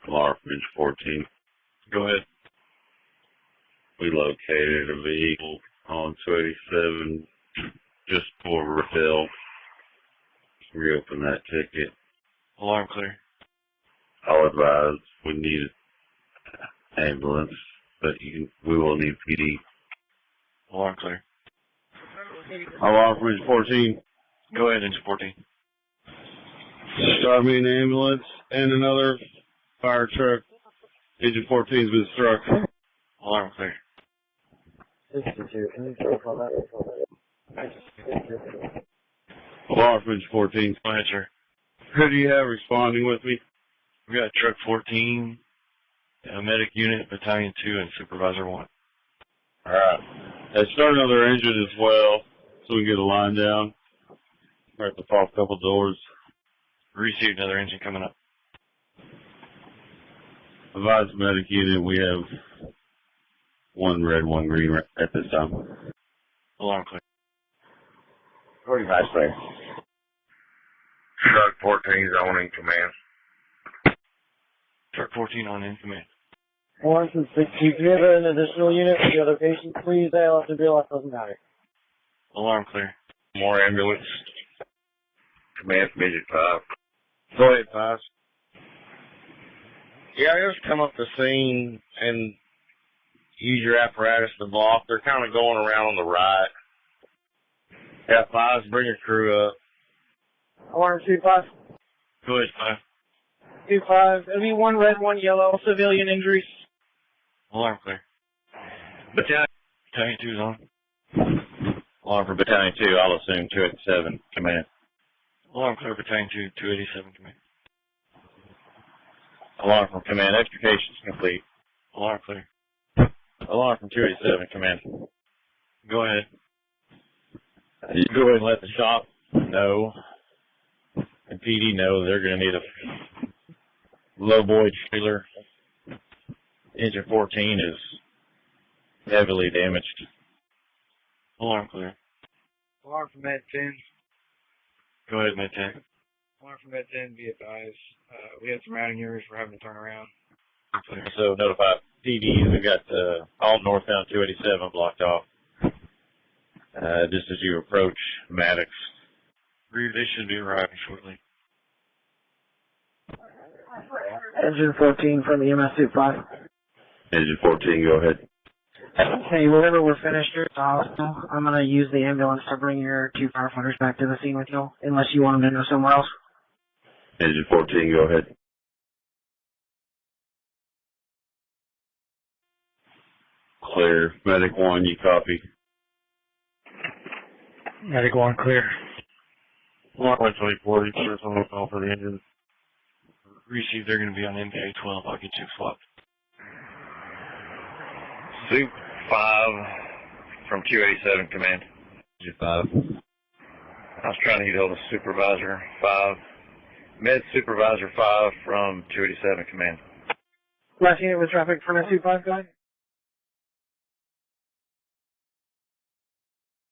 Alarm Bridge 14. Go ahead. We located a vehicle on 287 just before Refill. Reopen that ticket. Alarm clear. I'll advise we need an ambulance, but we will need PD. Alarm clear. Alarm Bridge 14. Go ahead, Engine 14. Start me an ambulance and another fire truck. Engine 14's been struck. Alarm clear. 62. Can you call that? Alarm Bridge 14. Go ahead, sir. Who do you have responding with me? We got truck 14, a medic unit, battalion 2, and supervisor 1. Alright. Hey, start another engine as well, so we can get a line down. We're at the pop a couple doors. Received another engine coming up. Advise medic unit, we have one red, one green at this time. Alarm clear. 45 clear. Truck 14 is on in command. Truck 14 on in command. Alarm from 62. If you have an additional unit for the other patient, please dial up to bill. That doesn't matter. Alarm clear. More ambulance. Command from Engine 5. Go ahead, Pies. Yeah, just come up the scene and use your apparatus to block. They're kind of going around on the right. Yeah, Pies, bring your crew up. Alarm 25. Go ahead, 5. 25. It'll be one red, one yellow. Civilian injuries. Alarm clear. Battalion 2 is on. Alarm for Battalion 2, I'll assume 287, command. Alarm clear, battalion 2, 287 command. Alarm from command, extrication's complete. Alarm clear. Alarm from 287, command. Go ahead. You go ahead and let the shop know, and PD know they're going to need a low void trailer. Engine 14 is heavily damaged. Alarm clear. Alarm from Med 10. Go ahead, Med 10. Alarm from Med 10, be advised. We had some routing errors. We're having to turn around. Clear. So notify PD, we got all northbound 287 blocked off. Just as you approach Maddox. They should be arriving shortly. Engine 14 from EMS 25. Engine 14, go ahead. Hey, whenever we're finished here at the hospital, I'm going to use the ambulance to bring your 2 firefighters back to the scene with you, unless you want them to go somewhere else. Engine 14, go ahead. Clear. Medic 1, you copy. Medic 1, clear. Alarm 124, you clear someone call for the engine. Received, they're going to be on MVA 12. I'll get you swapped. Soup 5 from 287, command. Engine 5. I was trying to get hold of Supervisor 5. Med Supervisor 5 from 287, command. Last unit with traffic for Med 25, guy.